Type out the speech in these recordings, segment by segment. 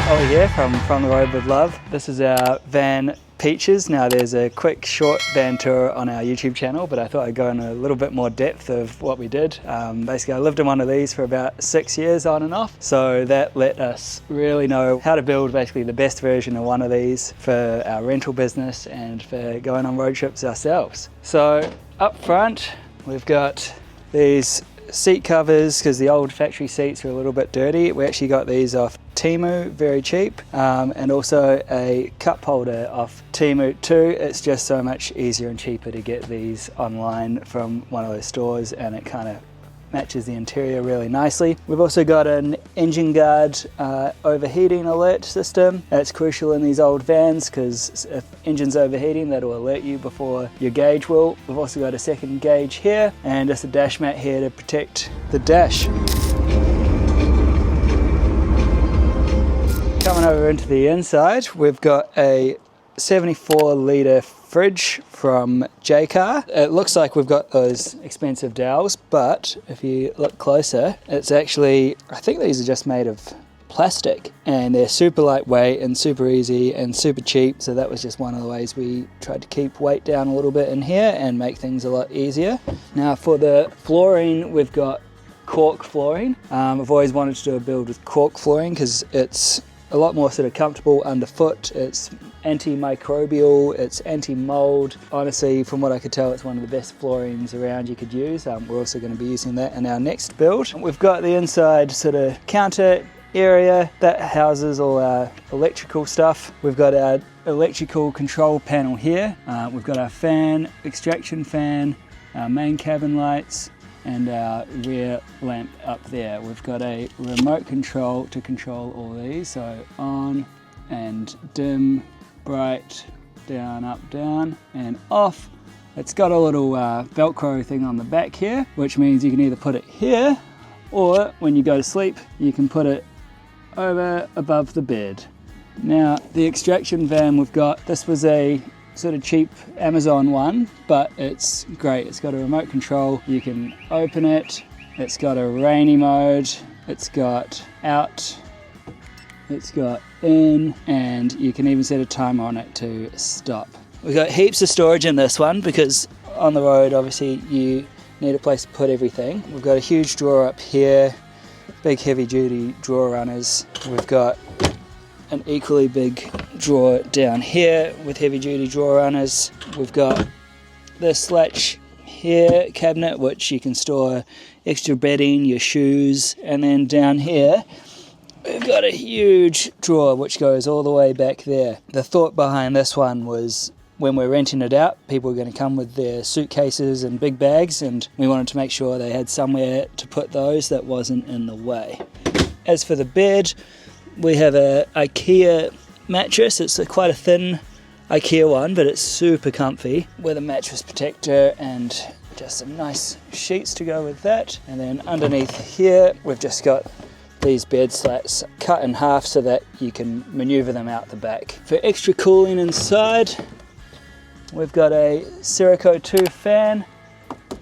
Ollie here from the Road with Love. This is our van Peaches. Now there's a quick short van tour on our YouTube channel, but I thought I'd go in a little bit more depth of what we did. Basically I lived in one of these for about 6 years on and off, so that let us really know how to build basically the best version of one of these for our rental business and for going on road trips ourselves. So up front we've got these seat covers because the old factory seats are a little bit dirty. We actually got these off Temu, very cheap, and also a cup holder off Temu too. It's just so much easier and cheaper to get these online from one of those stores, and it kind of matches the interior really nicely. We've also got an engine guard overheating alert system. That's crucial in these old vans because if engine's overheating, that'll alert you before your gauge will. We've also got a second gauge here and just a dash mat here to protect the dash. Coming over into the inside, we've got a 74 litre fridge from J-Car. It looks like we've got those expensive dowels, but if you look closer, it's actually, I think these are just made of plastic, and they're super lightweight and super easy and super cheap. So that was just one of the ways we tried to keep weight down a little bit in here and make things a lot easier. Now for the flooring, we've got cork flooring. I've always wanted to do a build with cork flooring because it's a lot more sort of comfortable underfoot. It's antimicrobial, it's anti-mold. Honestly, from what I could tell, it's one of the best floorings around you could use. We're also going to be using that in our next build. We've got the inside sort of counter area that houses all our electrical stuff. We've got our electrical control panel here. We've got our fan, extraction fan, our main cabin lights, and our rear lamp up there. We've got a remote control to control all these, so on and dim, bright, down, up, down, and off. It's got a little Velcro thing on the back here, which means you can either put it here, or when you go to sleep, you can put it over above the bed. Now, the extraction van we've got, this was a sort of cheap Amazon one, but it's great. It's got a remote control. You can open it. It's got a rainy mode. It's got out. It's got in, and you can even set a timer on it to stop. We've got heaps of storage in this one because on the road, obviously, you need a place to put everything. We've got a huge drawer up here, big heavy duty drawer runners. We've got an equally big drawer down here with heavy duty drawer runners. We've got this latch here cabinet which you can store extra bedding, your shoes, and then down here we've got a huge drawer which goes all the way back there. The thought behind this one was when we're renting it out, people were going to come with their suitcases and big bags, and we wanted to make sure they had somewhere to put those that wasn't in the way. As for the bed, we have a IKEA mattress. It's quite a thin IKEA one, but it's super comfy with a mattress protector and just some nice sheets to go with that. And then underneath here, we've just got these bed slats cut in half so that you can maneuver them out the back. For extra cooling inside, we've got a Sirocco 2 fan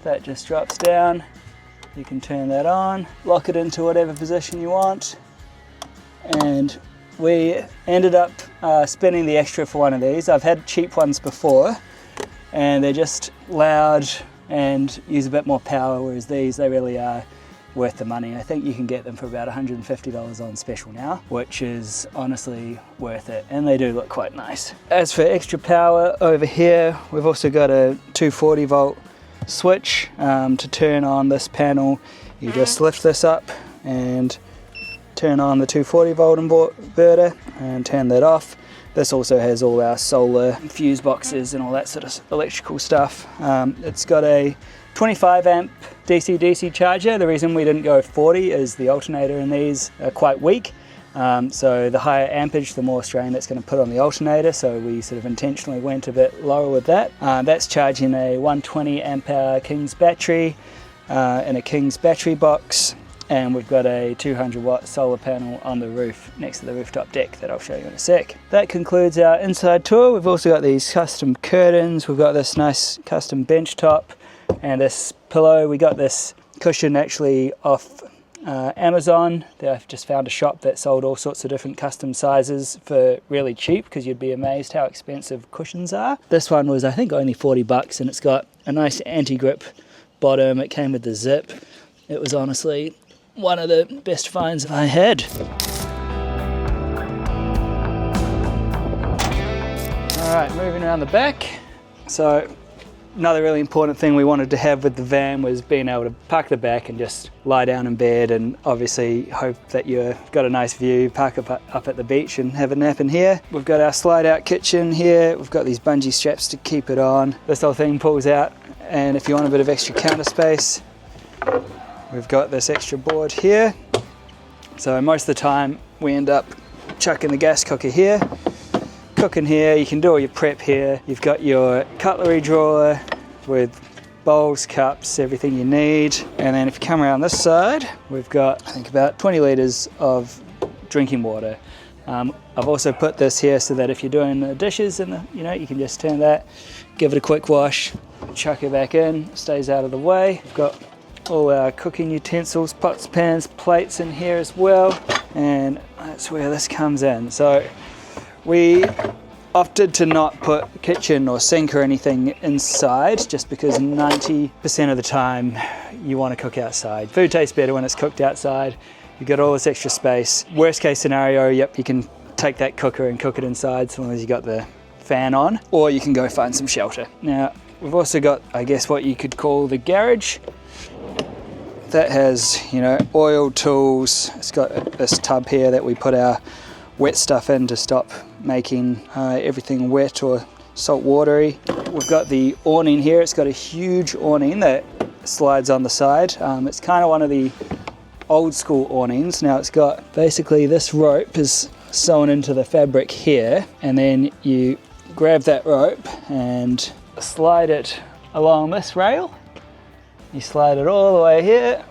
that just drops down. You can turn that on, lock it into whatever position you want. And we ended up spending the extra for one of these. I've had cheap ones before and they're just loud and use a bit more power, whereas these, they really are worth the money. I think you can get them for about $150 on special now, which is honestly worth it, and they do look quite nice. As for extra power over here, we've also got a 240 volt switch to turn on this panel. You just lift this up and turn on the 240 volt inverter and turn that off. This also has all our solar fuse boxes and all that sort of electrical stuff. It's got a 25 amp DC-DC charger. The reason we didn't go 40 is the alternator in these are quite weak. So the higher ampage, the more strain that's going to put on the alternator. So we sort of intentionally went a bit lower with that. That's charging a 120 amp hour King's battery in a King's battery box. And we've got a 200 watt solar panel on the roof next to the rooftop deck that I'll show you in a sec. That concludes our inside tour. We've also got these custom curtains. We've got this nice custom bench top and this pillow. We got this cushion actually off Amazon. I've just found a shop that sold all sorts of different custom sizes for really cheap, because you'd be amazed how expensive cushions are. This one was, I think, only 40 bucks, and it's got a nice anti-grip bottom. It came with the zip. It was honestly one of the best finds I had. All right, moving around the back. So another really important thing we wanted to have with the van was being able to park the back and just lie down in bed, and obviously hope that you've got a nice view, park up at the beach and have a nap in here. We've got our slide out kitchen here. We've got these bungee straps to keep it on. This whole thing pulls out, and if you want a bit of extra counter space, we've got this extra board here. So most of the time we end up chucking the gas cooker here, cooking here. You can do all your prep here. You've got your cutlery drawer with bowls, cups, everything you need. And then if you come around this side, we've got, I think, about 20 litres of drinking water. I've also put this here so that if you're doing the dishes, and you can just turn that, give it a quick wash, chuck it back in, stays out of the way. We've got all our cooking utensils, pots, pans, plates in here as well, and that's where this comes in. So we opted to not put kitchen or sink or anything inside, just because 90% of the time you want to cook outside. Food tastes better when it's cooked outside. You got all this extra space. Worst case scenario, yep, you can take that cooker and cook it inside as long as you got the fan on, or you can go find some shelter. Now, we've also got, I guess, what you could call the garage. That has, oil, tools. It's got this tub here that we put our wet stuff in to stop making everything wet or salt watery. We've got the awning here. It's got a huge awning that slides on the side. It's kind of one of the old school awnings. Now it's got basically this rope is sewn into the fabric here, and then you grab that rope and slide it along this rail. You slide it all the way here,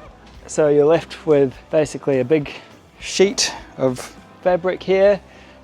so you're left with basically a big sheet of fabric here,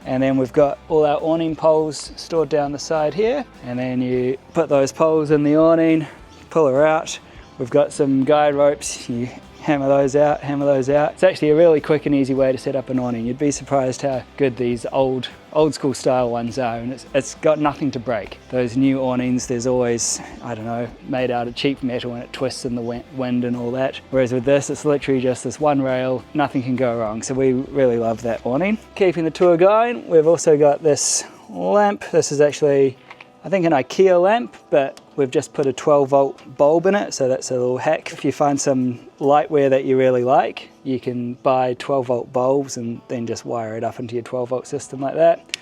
and then we've got all our awning poles stored down the side here, and then you put those poles in the awning, pull her out. We've got some guide ropes. You hammer those out, hammer those out. It's actually a really quick and easy way to set up an awning. You'd be surprised how good these old school style ones are, and it's got nothing to break. Those new awnings, there's always, I don't know, made out of cheap metal and it twists in the wind and all that. Whereas with this, it's literally just this one rail, nothing can go wrong. So we really love that awning. Keeping the tour going, we've also got this lamp. This is actually, I think, an IKEA lamp, but we've just put a 12-volt bulb in it, so that's a little hack. If you find some lightware that you really like, you can buy 12-volt bulbs and then just wire it up into your 12-volt system like that.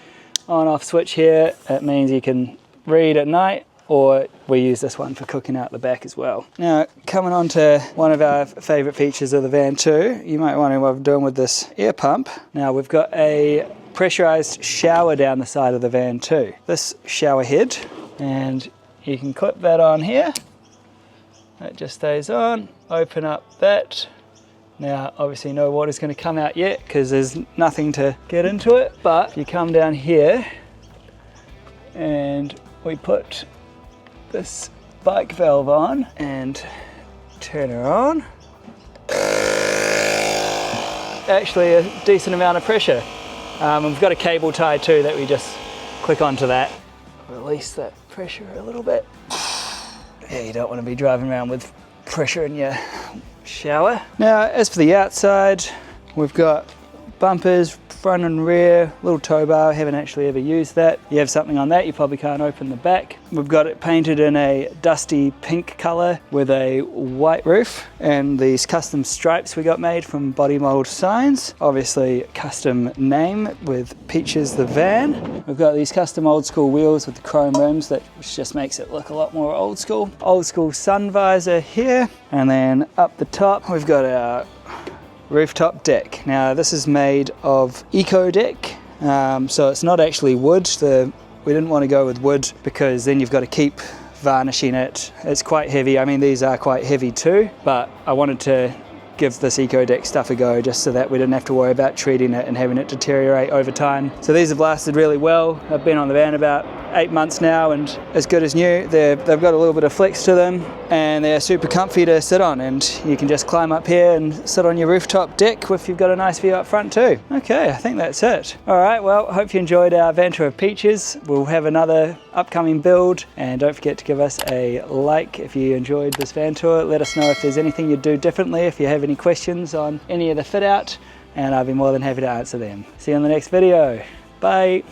On-off switch here, it means you can read at night, or we use this one for cooking out the back as well. Now, coming on to one of our favourite features of the van too, you might wonder what I'm doing with this air pump. Now, we've got a pressurized shower down the side of the van too. This shower head, and you can clip that on here. That just stays on. Open up that. Now, obviously no water's going to come out yet because there's nothing to get into it, but if you come down here and we put this bike valve on and turn her on, actually a decent amount of pressure. We've got a cable tie too that we just click onto that. Release that pressure a little bit. Yeah, you don't want to be driving around with pressure in your shower. Now, as for the outside, we've got bumpers, front and rear, little tow bar. Haven't actually ever used that. You have something on that, you probably can't open the back. We've got it painted in a dusty pink color with a white roof, and these custom stripes we got made from body mold signs. Obviously custom name with Peaches the van. We've got these custom old school wheels with the chrome rims, which just makes it look a lot more old school. Old school sun visor here, and then up the top we've got our rooftop deck. Now this is made of eco deck, so it's not actually wood. We didn't want to go with wood because then you've got to keep varnishing it. It's quite heavy. I mean, these are quite heavy too, but I wanted to give this eco deck stuff a go, just so that we didn't have to worry about treating it and having it deteriorate over time. So these have lasted really well. I've been on the van about 8 months now and as good as new. They've got a little bit of flex to them and they're super comfy to sit on, and you can just climb up here and sit on your rooftop deck if you've got a nice view up front too. Okay, I think that's it. Alright, well, hope you enjoyed our van tour of Peaches. We'll have another upcoming build, and don't forget to give us a like if you enjoyed this van tour. Let us know if there's anything you'd do differently, if you have any questions on any of the fit out, and I'll be more than happy to answer them. See you in the next video. Bye.